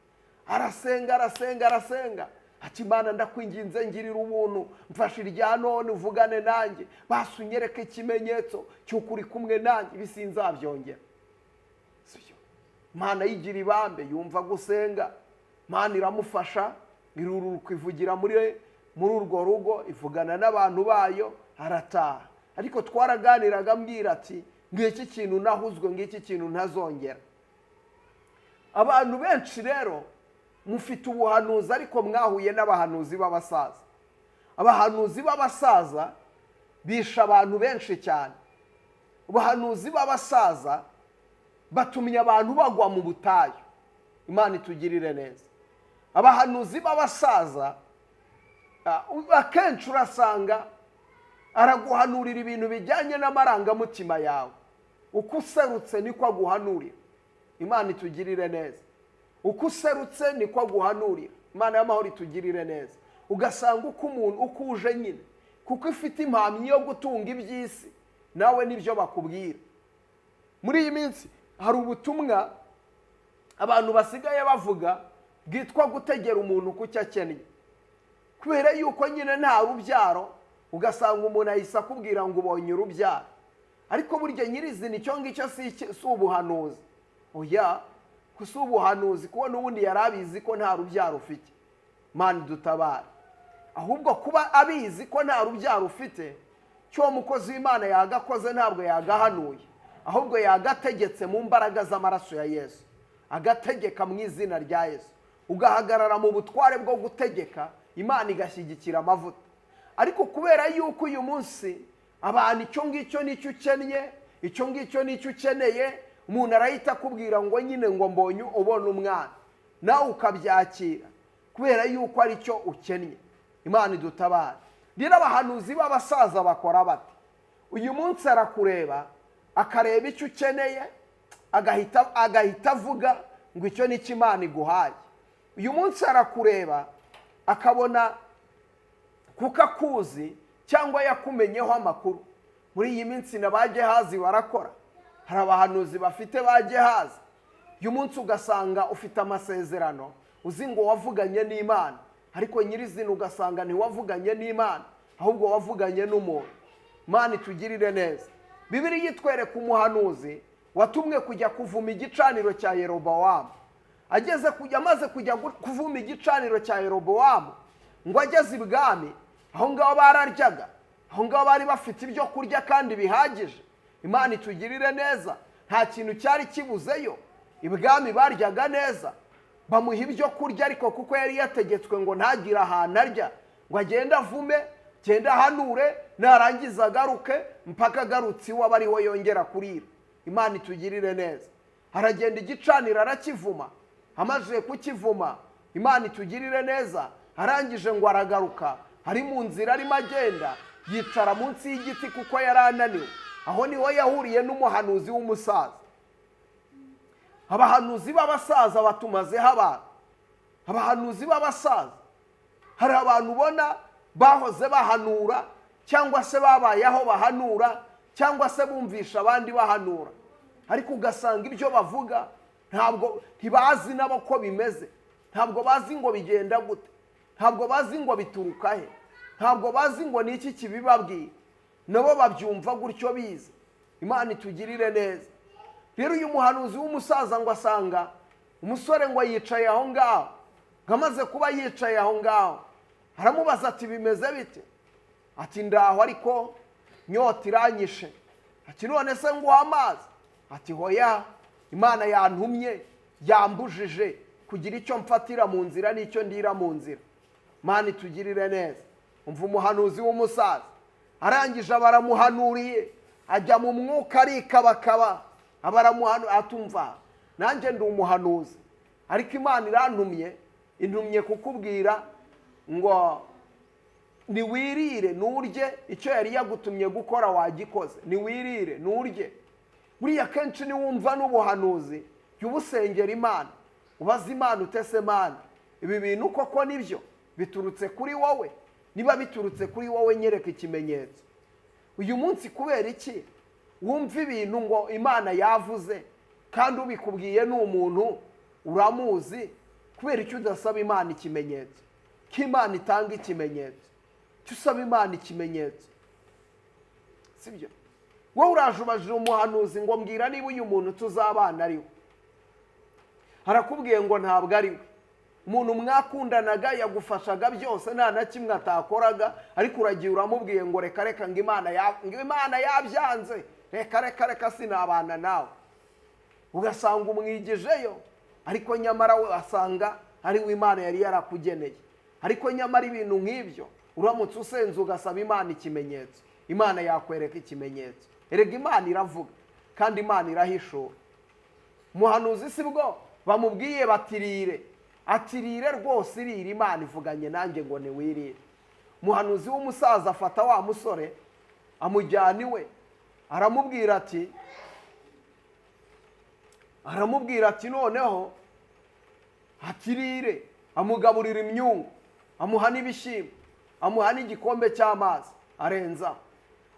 Arasenga. Ati Imana ndakwinginze ngirira ubuntu, mfashe irya none uvugane nanjye, basunyereke ikimenyetso cy'ukuri kumwe nanjye, bisinzabyongera. Sibyo? Imana yigira ibambe, yumva gusenga. Imana iramufasha, iruruka ivugira muri urwo rugo, ivugana n'abantu bayo, arataha. Ariko twaraganiraga mbwira ati ngiki kintu nahuzwe, ngiki kintu ntazongera. Abantu benshi rero mufite ubuhanuzi, ariko mwahuye n'abahanuzi b'abasaza. Abahanuzi b'abasaza bisha abantu benshi cyane. Abahanuzi b'abasaza batumye abantu bagwa mu butayu. Imana itugirire neza. Abahanuzi b'abasaza akenshi urasanga araguhanurira ibintu bijyanye n'amarangamutima yawe. Uko userutse niko aguhanurira. Imana itugirire neza. Uko userutse niko aguhanurira. Imana y'amahoro itugirire neza. Ugasanga uko umuntu ukuje nyine, kuko ifite impamyi yo gutunga iby'isi, nawe nibyo bakubwira. Muri iyi minsi hari ubutumwa abantu basigaye bavuga bwitwa gutegera umuntu ku cyo akeneye. Kubera yuko nyine nta rubyaro, ugasanga umuntu ahise akubwira ngo ubonye urubyaro. Ariko burya nyirizina icyo ngicyo si ubuhanuzi. Oya, si ubuhanuzi, kuko n'ubundi yarabizi ko nta rubyaro ufite. Imana idutabare. Ahubwo kuba abizi ko nta rubyaro ufite, cyo mukozi w'Imana yagakoze ntabwo yagahanuye, ahubwo yagategetse mu mbaraga z'amaraso ya Yesu. Agategeka mu izina rya Yesu. Ugahagarara mu butware bwo gutegeka, Imana igashyigikira amavuta. Ariko kubera yuko uyu munsi abantu icyo ngicyo nicyo ukennye, icyo ngicyo nicyo ukeneye, umuntu arahita akubwira ngo nyine ngo mbonye ubona umwana, nawe ukabyakira kubera yuko ari cyo ukennye. Imana idutabare. Rero abahanuzi b'abasaza bakora bati, uyu munsi arakureba akareba icyo ukeneye, agahita avuga ngo icyo ni cyo Imana iguhaye. Uyu munsi arakureba akabona kuko akuzi cyangwa yakumenyeho amakuru. Muri iyi minsi n'abagehazi barakora. Hari abahanuzi bafite bagehazi. Uyu munsi ugasanga ufite amasezerano, uzi ngo wavuganye n'Imana, ariko nyirizina ugasanga ntiwavuganye n'Imana, ahubwo wavuganye n'umuntu. Imana itugirire neza. Bibiliya yitwereka umuhanuzi watumwe kujya kuvuma igicaniro cya Yerobowamu. Amaze kujya kuvuma igicaniro cya Yerobowamu, ngo ageze ibwami, aho ngaho bararyaga, aho ngaho bari bafite ibyo kurya kandi bihagije. Imana itugirire neza. Nta kintu cyari kibuzeyo. Ibwami baryaga neza, bamuha ibyo kurya, ariko kuko yari yategetswe ngo ntagire ahantu arya, ngo agende avume, genda ahanure, narangiza agaruke, mpaka agarutse iwe aba ariho yongera kurira. Imana itugirire neza. aragenda igicaniro arakivuma, amaze kukivuma Imana itugirire neza, arangije ngo aragaruka, ari mu nzira arimo agenda, yicara munsi y'igiti kuko yari ananiwe. Aho niho yahuriye n'umuhanuzi w'umusaza. Abahanuzi b'abasaza batumazeho abantu. Abahanuzi b'abasaza, hari abantu ubona bahoze bahanura, cyangwa se babayeho bahanura, cyangwa se bumvisha abandi bahanura, ariko ugasanga ibyo bavuga ntabwo ntibazi nabo ko bimeze, ntabwo bazi ngo bigenda gute, ntabwo bazi ngo bituruka he, ntabwo bazi ngo ni iki kibibabwiye, nabo babyumva gutyo bize. Imana itugirire neza. Rero uyu muhanuzi w'umusaza ngo asanga umusore ngo yicaye aho ngaho, ngamaze kuba yicaye aho ngaho, aramubaza ati bimeze bite? Ati ndaho ariko nyota iranyishe. Ati none se nguha amazi? Ati hoya, Imana yantumye yambujije kugira icyo mfatira mu nzira n'icyo ndira mu nzira. Imana itugirire neza. Umva umuhanuzi w'umusaza arangije baramuhanuriye, ajya mu mwuka arikabakaba, abaramuhanura atumva nanjye ndi umuhanuzi, ariko Imana irantumye, intumye kukubwira ngo niwirire nurye icyo yari yagutumye gukora wagikoze, niwirire nurye. Buriya kenshi niwumva n'ubuhanuzi y'ubusengera Imana, ubaza Imana utese Imana, ibi bintu koko nibyo biturutse kuri wowe? Niba biturutse kuri wowe nyereka ikimenyetso. Uyu munsi kubera iki wumva ibintu ngo Imana yavuze kandi ubikubwiye n'umuntu uramuzi? Kubera icyo udasaba Imana ikimenyetso, ko Imana itanga ikimenyetso, cyo usaba Imana ikimenyetso, sibyo? Wowe uraje ubajije umuhanuzi ngo mbwira niba uyu muntu tuzabana ari we, harakubwiye ngo ntabwo ari we. Umuntu mwakundanaga yagufashaga byose, nta na kimwe atakoraga, ariko uragiye uramubwiye ngo reka reka ngo Imana yabyanze, reka reka reka sinabana nawe. Ugasanga umwigijeyo, ariko nyamara we asanga ari we Imana yari yarakugeneye. Ariko nyamara ibintu nk'ibyo uramutse usenze ugasaba Imana ikimenyetso, Imana yakwereka ikimenyetso. Erega Imana iravuga kandi Imana irahishura. Umuhanuzi si bwo bamubwiye batirire, atirire rwose irira, Imana ivuganye nanjye ngo niwirire. Umuhanuzi w'umusaza afata wa musore amujyana iwe, aramubwira ati noneho atirire, amugaburira imyungu, amuha n'ibishyimbo, amuha n'igikombe cy'amazi arenza.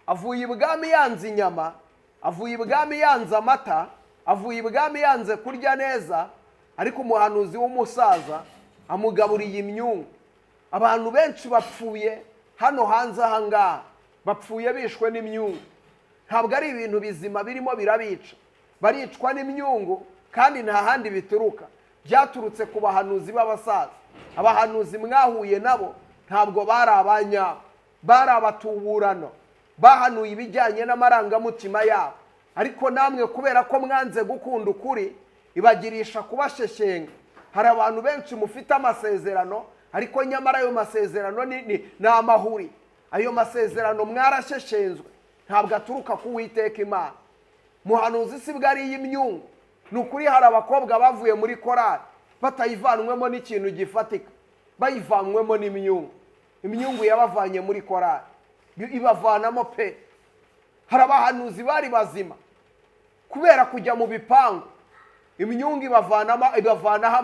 Avuye ibwami yanze inyama, avuye ibwami yanze amata, avuye ibwami yanze kurya neza, ariko umuhanuzi w'umusaza amugaburiye imyungu. Abantu benshi bapfuye hano hanze aha ngaha, bapfuye bishwe n'imyungu. Ntabwo ari ibintu bizima birimo birabica, baricwa n'imyungu kandi nta handi bituruka, byaturutse ku bahanuzi b'abasaza. Abahanuzi mwahuye nabo ntabwo bari abanyabo, bari abatuburano, bahanuye ibijyanye n'amarangamutima yabo, ariko namwe kubera ko mwanze gukunda ukuri ibagirisha kubasheshenga. Hari abantu benshi mufite amasezerano, ariko nyamara ayo masezerano ni amahuri. Ayo masezerano mwarasheshenzwe, ntabwo aturuka ku Uwiteka Imana. Muhanuzi si bwo ari y'imyungu. Ni ukuri hari abakobwa bavuye muri korali batayivanwemo n'ikintu gifatika, bayivanwemo n'imyungu. Imyungu yabavanye muri korali, ibavanamo pe. Hari abahanuzi bari bazima, kubera kujya mu bipangu imyungu ibavanaho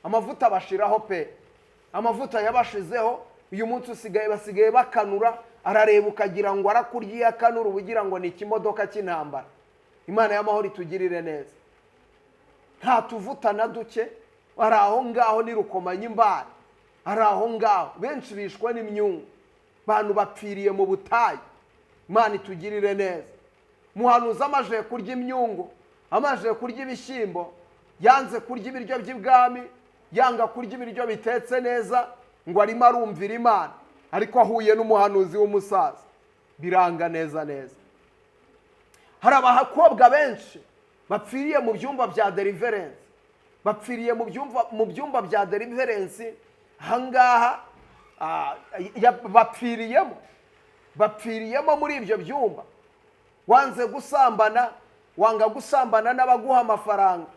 amavuta bashiraho pe. Amavuta yabashizeho, uyu munsi basigaye bakanura, arareba ukagira ngo arakurya akanura, ubugira ngo ni ikimodoka cy'intambara. Imana y'amahoro itugirire neza. Nta tuvuta na duke, ari aho ngaho ni rukomanya imbara, ari aho ngaho. Benshi bishwe n'imyungu, abantu bapfiriye mu butayu. Imana itugirire neza. Muhanuzi amaje kurya imyungu, amaje kurya ibishyimbo, yanze kurya ibiryo by'ibwami, yanga kurya ibiryo bitetse neza, ngo arimo arumvira Imana, ariko ahuye n'umuhanuzi w'umusaza, biranga neza neza. Hari abakobwa benshi bapfiriye mu byumba bya deliverance, bapfiriye mu byumba bya deliverance ahangaha, bapfiriyemo muri ibyo byumba. Wanze gusambana wanga gusambana n'abaguha amafaranga,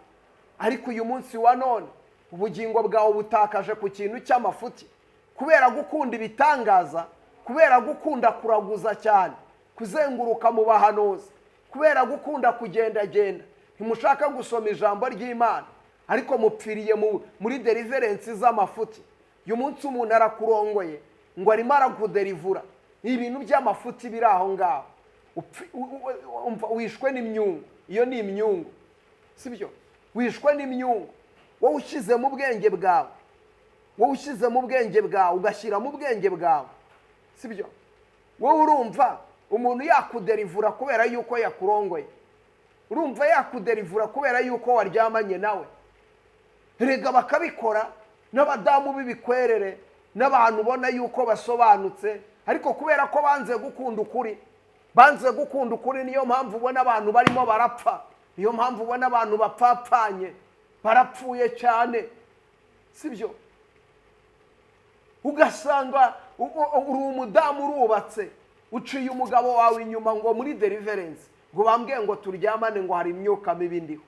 ariko uyu munsi wa none ubugingo bwawe butakaje ku kintu cy'amafuti kubera gukunda ibitangaza, kubera gukunda kuraguza cyane, kuzenguruka mu bahanuzi, kubera gukunda kugendagenda. Ntimushaka gusoma ijambo ry'Imana, ariko mupfiriye muri deliverance z'amafuti. Uyu munsi umuntu arakurongoye ngo arimo arakuderivura ibintu by'amafuti biri aho ngaho, wishwe n'imyungu. Iyo ni imyungu, sibyo? Wishwe n'imyungu. Wowe ushize mu bwenge bwawe, wowe ushize mu bwenge bwawe ugashyira mu bwenge bwawe, sibyo? Wowe urumva umuntu yakuderivura kubera yuko yakurongoye? Urumva yakuderivura kubera yuko waryamanye nawe? Erega bakabikora n'abadamu b'ibikwerere, n'abantu ubona yuko basobanutse, ariko kubera ko banze gukunda ukuri, banze gukunda ukuri, niyo mpamvu ubona abantu barimo barapfa, niyo mpamvu ubona abantu bapfapfanye, barapfuye cyane, sibyo? Ugasanga uri umudamu urubatse, uciye umugabo wawe inyuma ngo muri deliverance, ngo bambwiye ngo turyamane, ngo hari imyuka mibi ndiho.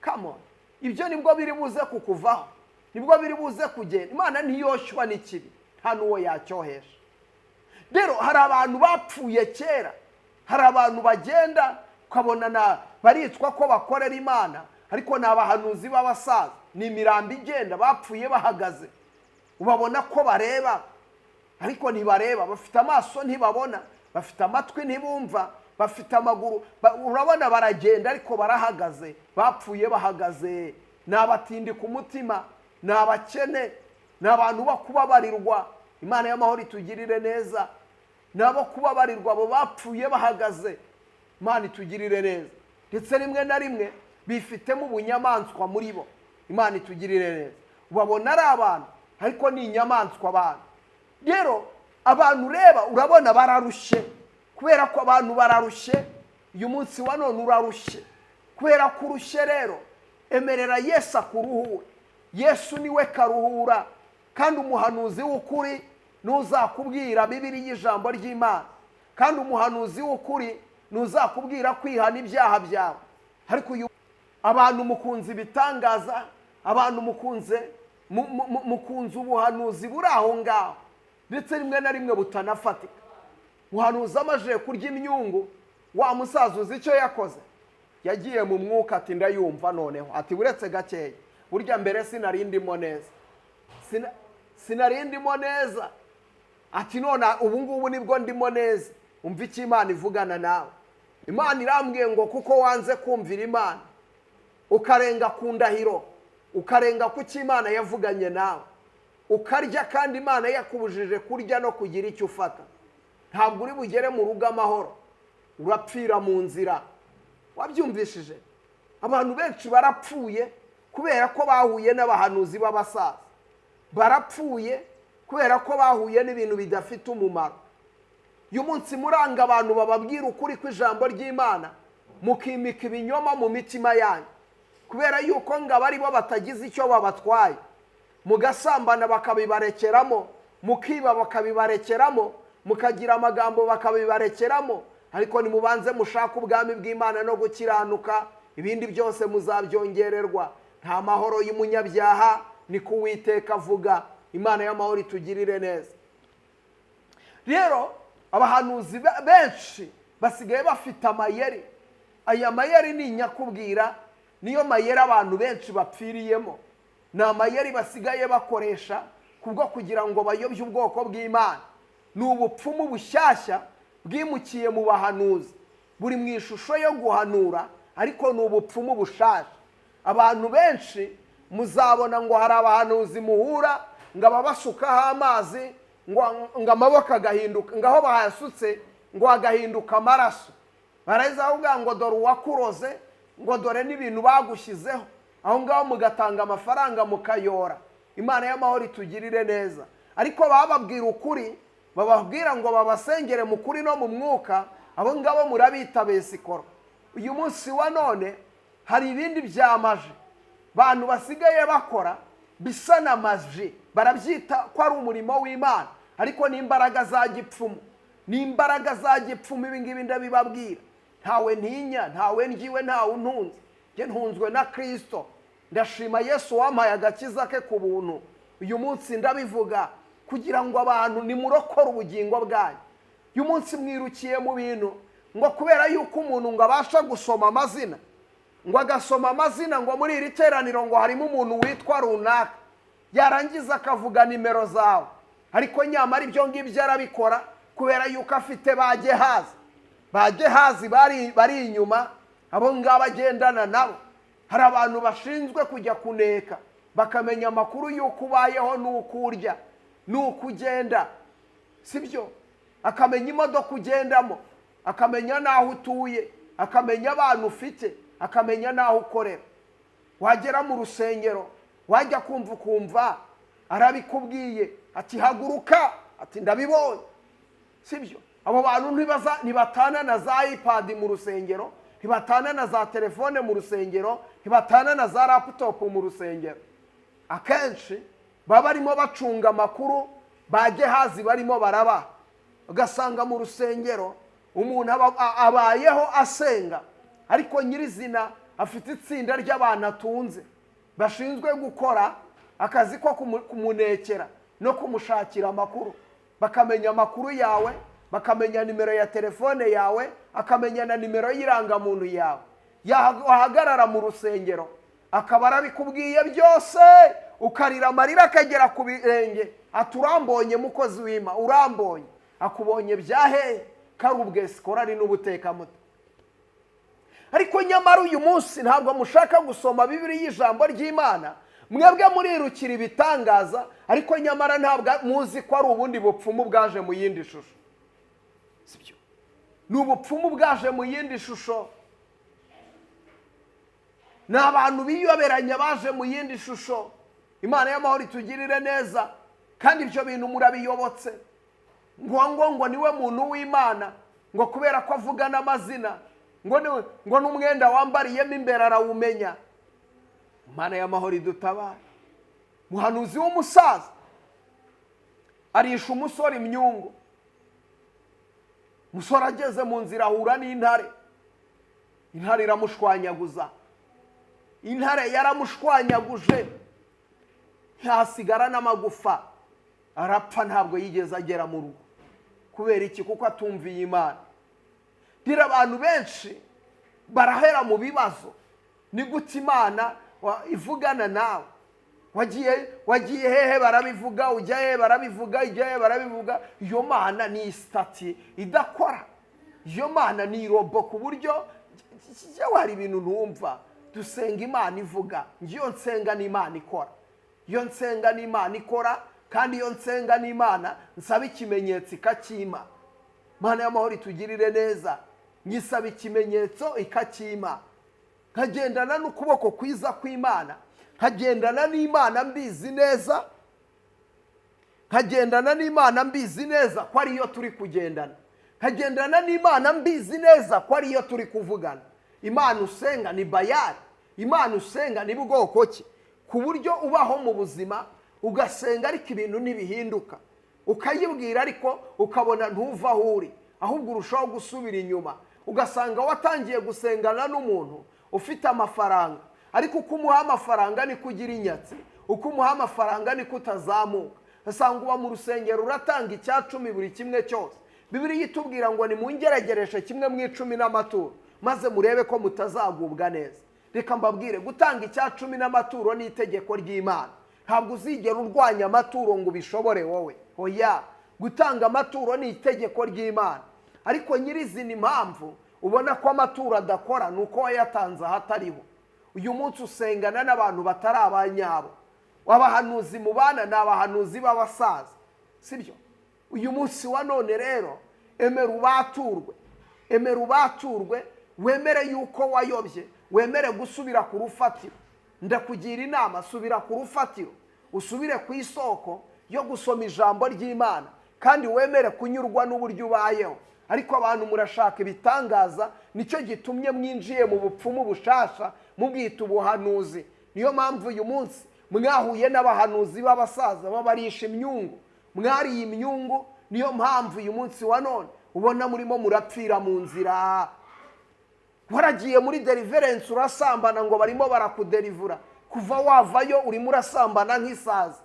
Come on, ibyo nibwo biri buze kukuvaho, nibwo biri buze kugenda. Imana ntiyoshywa n'ikibi, nta n'uwo yacyohesha. Rero hari abantu bapfuye kera, hari abantu bagenda ukabona baritwa ko bakorera Imana, ariko ni abahanuzi b'abasaza, ni imirambo igenda, bapfuye bahagaze. Ubabona ko bareba, ariko ntibareba. Bafite amaso ntibabona, bafite amatwi ntibumva, bafite amaguru, urabona baragenda ariko barahagaze, bapfuye bahagaze. Ni abatindi ku mutima, ni abakene, ni abantu bo kubabarirwa. Imana y'amahoro itugirire neza. Ni abo kubabarirwa, abo bapfuye bahagaze. Imana itugirire neza. Ndetse rimwe na rimwe bifitemo ubunyamaswa muri bo. Imana itugirire neza. Ubabona ari abantu, ariko ni inyamaswa abantu. Rero abantu ureba urabona bararushe, kubera ko abantu bararushe. Uyu munsi wa none urarushye, kubera ko urushe. Rero emerera Yesu akuruhure. Yesu niwe karuhura, kandi umuhanuzi w'ukuri ntuzakubwira Bibiliya y'ijambo ry'Imana, kandi umuhanuzi w'ukuri ntuzakubwira kwihana ibyaha byawe. Ariko abantu mukunze ibitangaza, abantu mukunze ubuhanuzi buri aho ngaho, ndetse rimwe na rimwe butanafatika. Uhanuza amaje kurya imyungu, wa musaza uzi icyo yakoze? Yagiye mu mwuka ati ndayumva noneho, ati uretse gakeya, burya mbere sinarindimo neza, sinarindimo neza, ati none ubu ngubu nibwo ndimo neza. Umva icyo Imana ivugana nawe. Imana irambwiye ngo kuko wanze kumvira Imana, ukarenga ku ndahiro, ukarenga ku cyo Imana yavuganye nawe, ukarya kandi Imana yakubujije kurya no kugira icyo ufata, ntabwo uri bugere mu rugo amahoro, urapfira mu nzira. Wabyumvishije? Abantu benshi barapfuye kubera ko bahuye n'abahanuzi b'abasaza, barapfuye kubera ko bahuye n'ibintu bidafite umumaro. Uyu munsi muranga abantu bababwira ukuri kw'ijambo ry'Imana, mukimika ibinyoma mu mitima yanyu, kubera yuko ngabo ari bo batagize icyo babatwaye. Mugasambana bakabibarekeramo, mukiba bakabibarekeramo, mukagira amagambo bakabibarekeramo. Ariko nimubanze mushaka ubwami bw'Imana no gukiranuka, ibindi byose muzabyongererwa. Nta mahoro y'umunyabyaha, ni ko Uwiteka avuga. Imana y'amahoro itugirire neza. Rero abahanuzi benshi basigaye bafite amayeri. Aya mayeri ni nyakubwira, niyo mayeri abantu benshi bapfiriyemo. Ni amayeri basigaye bakoresha kubwo kugira ngo bayobye ubwoko bw'Imana. Ni ubupfumu bushyashya bwimukiye mu bahanuzi, buri mu ishusho yo guhanura, ariko ni ubupfumu bushaje. Abantu benshi muzabona ngo hari abahanuzi muhura ngo ababasukaho amazi, ngo amaboko agahinduka, ngaho bahasutse ngo agahinduka amaraso. Baraheza avuga ngo dore uwakuroze, ngo dore n'ibintu bagushyizeho, aho ngaho mugatanga amafaranga mukayora. Imana y'amahoro itugirire neza. Ariko bababwira ukuri, bababwira ngo babasengere mu kuri no mu mwuka, abo ngabo murabita besikoro. Uyu munsi wa none hari ibindi byamaje bantu basigaye bakora bisa n'amaji, barabyita ko ari umurimo w'Imana, ariko ni imbaraga za gipfumu, ni imbaraga za gipfumu. Ibi ngibi ndabibabwira, ntawe ntinya, ntawe ngiwe, ntawe untunze. Njye ntunzwe na Kristo. Ndashima Yesu wampaye agakiza ke ku buntu. Uyu munsi ndabivuga kugira ngo abantu nimurokore ubugingo bwanyu. Uyu munsi mwirukiye mu bintu ngo kubera yuko umuntu ngo abasha gusoma amazina, ngo agasoma amazina ngo muri iri teraniro ngo harimo umuntu witwa runaka, yarangiza akavuga nimero zawe, ariko nyamara ibyo ngibyo arabikora kubera yuko afite bagehazi bari inyuma, abo ngabo agendana nabo. Hari abantu bashinzwe kujya kuneka bakamenya amakuru y'uko ubayeho n'uko urya n'uko ugenda, sibyo? Akamenya imodoka ugendamo, akamenya n'aho utuye, akamenya abantu ufite, akamenya n'aho ukorera. Wagera mu rusengero wajya kumva arabikubwiye ati haguruka, ati ndabibonye, sibyo? Abo bantu ntibatana na za iPad mu rusengero, ntibatana na za telefone mu rusengero, ntibatana na za laptop mu rusengero. Akenshi baba barimo bacunga amakuru bagehazi barimo baraba. Ugasanga mu rusengero umuntu abayeho asenga, ariko nyirizina afite itsinda ry'abantu atunze bashinzwe gukora akazi ko kumunekera no kumushakira amakuru. Bakamenya amakuru yawe, bakamenya nimero ya telefone yawe, akamenya na nimero y'irangamuntu yawe. Yahagarara mu rusengero akaba arabikubwiye byose, ukarira amarira akagera ku birenge, aturambonye mukozi w'Imana, urambonye, akubonye byahe kari ubwesikora ari n'ubutekamuto. Ariko nyamara uyu munsi ntabwo mushaka gusoma Bibiliya y'ijambo ry'Imana, mwebwe murirukira ibitangaza, ariko nyamara ntabwo muzi ko ari ubundi bupfumu bwaje mu yindi shusho, sibyo? Ni ubupfumu bwaje mu yindi shusho. Ni abantu biyoberanya baje mu yindi shusho. Imana y'amahoro itugirire neza. Kandi ibyo bintu murabiyobotse ngo niwe muntu w'Imana, ngo kubera ko avuga n'amazina, ngo n'umwenda wambariyemo imbere arawumenya. Imana y'amahoro idutabara. Umuhanuzi w'umusaza arisha umusore imyungu. Umusore ageze mu nzira ahura n'intare. Intare iramushwanyaguza. Intare yaramushwanyaguje, ntasigara n'amagufa, arapfa, ntabwo yigeze agera mu rugo. Kubera iki? Kuko atumviye Imana. Dira abantu benshi barahera mu bibazo. Ni gute Imana ivugana nawe? Wagiye hehe barabivuga, ujya hehe barabivuga, ijya hehe barabivuga. Iyo Mana ni stati idakora. Iyo Mana ni robo ku buryo hari ibintu ntumva. Dusenga Imana ivuga, ngiyo nsenga n'Imana ikora. Iyo nsenga n'Imana ikora, kandi iyo nsenga n'Imana nsaba ikimenyetso ikakima. Mana y'amahoro itugirire neza. Nyisaba ikimenyetso ikakima. Nkagendana n'ukuboko kwiza kw'Imana, nkagendana n'Imana mbizi neza, nkagendana n'Imana mbizi neza ko ari yo turi kugendana, nkagendana n'Imana mbizi neza ko ari yo turi kuvugana. Imana usenga ni bayari, Imana usenga ni bwoko ki, ku buryo ubaho mu buzima ugasenga ariko ibintu ntibihinduka, ukayibwira ariko ukabona ntuva aho uri, ahubwo urushaho gusubira inyuma. Ugasanga watangiye gusengana n'umuntu ufite amafaranga, ariko uko umuha amafaranga niko ugira inyatsi, uko umuha amafaranga niko utazamuka. Usanga uba mu rusengero uratanga icyacumi buri kimwe cyose. Bibiliya itubwira ngo nimungeragereshe kimwe mu 10 n'amaturo, maze murebe ko mutazagubwa neza. Reka mbabwire, gutanga icyacumi n'amaturo ni itegeko ry'Imana. Ntabwo uzigera urwanya amaturo ngo ubishobore wowe. Oya, gutanga amaturo ni itegeko ry'Imana. Ariko nyirizina impamvu ubona ko amaturo adakora nuko wayatanze ahatariho. Uyu munsi usengana n'abantu batari abanyabo. Abahanuzi mu bana ni abahanuzi b'abasaza, sibyo? Uyu munsi wa none rero emera ubaturwe, wemere yuko wayobye, wemere gusubira ku rufatiro. Ndakugira inama, subira ku rufatiro, usubire ku isoko yo gusoma ijambo ry'Imana, kandi wemere kunyurwa n'uburyo ubayeho. Ariko abantu murashaka ibitangaza, nicyo gitumye mwinjiye mu bupfumu bushasha mubwita ubuhanuzi. Niyo mpamvu uyu munsi mwahuye n'abahanuzi b'abasaza babarisha imyungu, mwariye imyungu. Niyo mpamvu uyu munsi wa none ubona murimo murapfira mu nzira. waragiye muri deliverance urasambana ngo barimo barakuderivura, kuva wavayo urimo urasambana nk'isazi.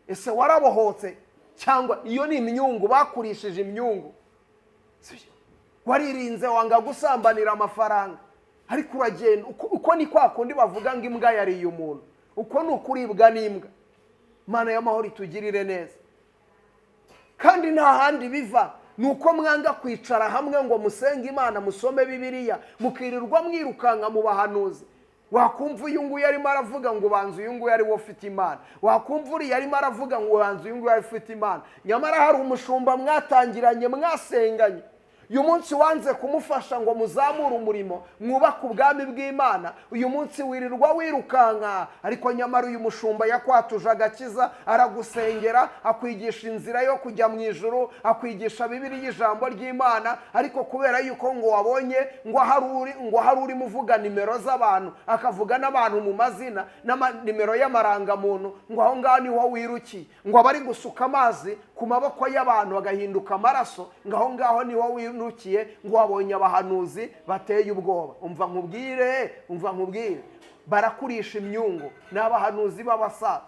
Ese warabohotse cyangwa iyo ni imyungu bakurishije imyungu? Waririnze wanga gusambanira amafaranga, ariko uragenda uko ni kwa kundi bavuga ngo imbwa yariye umuntu, uko ni ukuribwa n'imbwa. Imana y'amahoro itugirire neza. Kandi nta handi biva, nuko mwanga kwicara hamwe ngo musenge Imana, musome Bibiliya, mukirirwa mwirukanka mu bahanuzi. Wakumva uyu nguyu arimo aravuga ngo banza uyu nguyu ari wo ufite Imana, wakumva uri arimo aravuga ngo banza uyu nguyu ari ufite Imana. Nyamara hari umushumba mwatangiranye mwasenganye, uyu munsi wanze kumufasha ngo muzamure umurimo mwubake ubwami bw'Imana. Uyu munsi wirirwa wirukanka, ariko nyamara uyu mushumba yakwatuje agakiza, aragusengera, akwigisha inzira yo kujya mu ijuru, akwigisha Bibiliya y'ijambo ry'Imana. Ariko kubera yuko ngo wabonye ngo hari uri muvuga nimero z'abantu, akavuga n'abantu mu mazina n'amanimero y'amarangamuntu, ngo aho ngaho niho wirukiye, ngo abari gusuka amazi ku maboko y'abantu agahinduka amaraso, ngo aho ngaho niho wirukiye, ngo wabonye abahanuzi bateye ubwoba. Umva nkubwire, barakurisha imyungu, n'abahanuzi b'abasaza.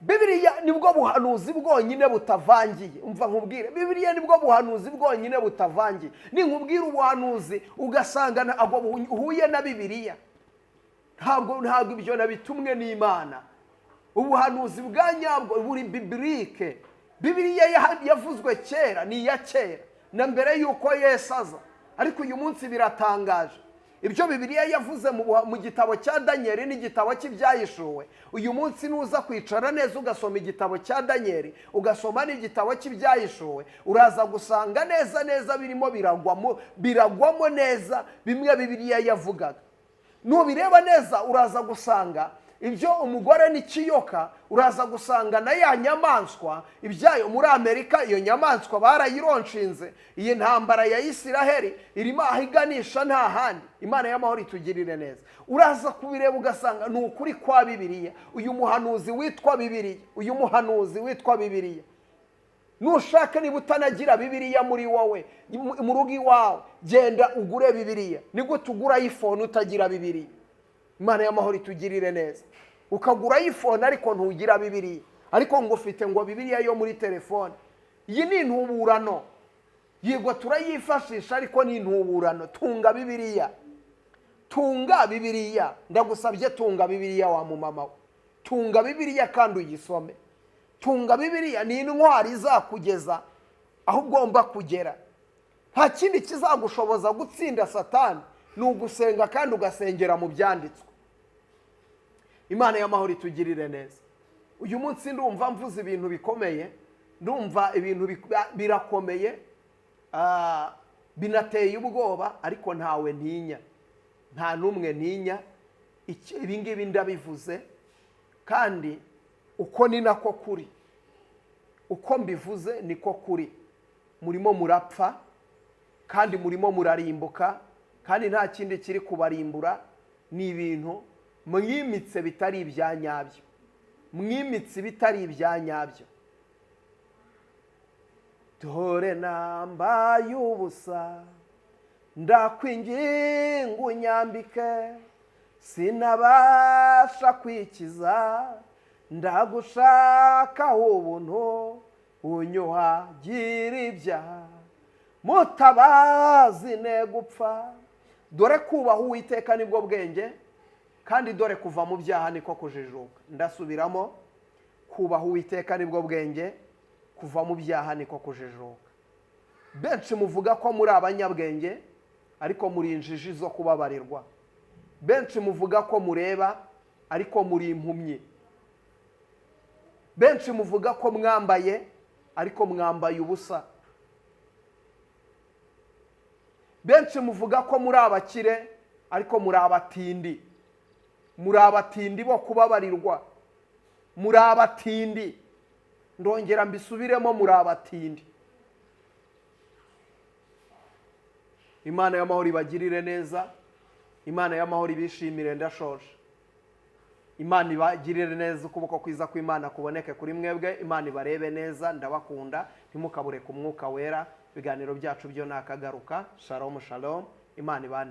Bibiliya nibwo buhanuzi bwonyine butavangiye. Umva nkubwire, Bibiliya nibwo buhanuzi bwonyine butavangiye. Ninkubwira ubuhanuzi ugasanga ntabwo uhuye na Bibiliya, ntabwo ibyo nabitumwe n'Imana. Ubuhanuzi bwa nyabwo buri biblike. Bibiliya yavuzwe kera, ni iya kera na mbere yuko Yesu aza. Ariko uyu munsi biratangaje, ibyo Bibiliya yavuze mu gitabo cya Daniel n'igitabo cy'ibyahishuwe, uyu munsi nuza kwicara neza ugasoma igitabo cya Daniel, ugasoma n'igitabo cy'ibyahishuwe, uraza gusanga neza birimo biragwamo neza bimwe Bibiliya yavugaga. Nubireba neza uraza gusanga ibyo umugore n'ikiyoka, uraza gusanga na ya nyamaswa ibyayo muri Amerika. Iyo nyamaswa barayironshinze. Iyi ntambara ya Isiraheli irimo ahiganisha nta handi. Imana y'amahoro itugirire neza. Uraza kubireba ugasanga ni ukuri kwa Bibiliya. Uyu muhanuzi witwa Bibiliya, nushaka niba utanagira Bibiliya muri wowe mu rugo iwawe, genda ugure Bibiliya. Nigute ugura iPhone utagira Bibiliya? Imana y'amahoro itugirire neza. Ukagura iPhone ariko ntugira Bibiliya, ariko ngo ufite ngo Bibiliya yo muri telefone. Iyi ni intuburano, yego turayifashisha ariko ni intuburano. Tunga Bibiliya, ndagusabye tunga Bibiliya wa mumama we. Tunga Bibiliya kandi uyisome. Tunga Bibiliya ni intwari izakugeza aho ugomba kugera. Nta kindi kizagushoboza gutsinda Satani, ni ugusenga kandi ugasengera mu byanditswe. Imana y'amahoro itugirire neza. Uyu munsi ndumva mvuze ibintu bikomeye, ndumva ibintu birakomeye, binateye ubwoba, ariko ntawe ntinya, nta numwe ntinya. Ibi ngibi ndabivuze kandi uko ni nako kuri, uko mbivuze niko kuri. Murimo murapfa kandi murimo murarimbuka, kandi nta kindi kiri kubarimbura. Ni ibintu mwimitse bitari ibya nyabyo, mwimitse bitari ibya nyabyo. Dore nambaye ubusa, ndakwinginga unyambike, sinabasha kwikiza, ndagushakaho ubuntu, unyuhagira ibyaha, mutabazi ne gupfa. Dore kubaha Uwiteka nibwo bwenge, kandi dore kuva mu byaha niko kujijuka. Ndasubiramo, kubaha Uwiteka nibwo bwenge, kuva mu byaha niko kujijuka. Benshi muvuga ko muri abanyabwenge, ariko muri injiji zo kubabarirwa. Benshi muvuga ko mureba, ariko muri impumyi. Benshi muvuga ko mwambaye, ariko mwambaye ubusa. Benshi muvuga ko muri abakire, ariko muri abatindi. Muri abatindi bo kubabarirwa, muri abatindi. Ndongera mbisubiremo, muri abatindi. Imana y'amahoro ibagirire neza, Imana y'amahoro ibishimire. Ndashoje. Imana ibagirire neza, ukuboko kwiza kw'Imana kuboneke kuri mwebwe. Imana ibarebe neza, ndabakunda, ntimukabure ku Mwuka Wera. ibiganiro byacu byo nakagaruka. Shalom shalom, Imana ibane.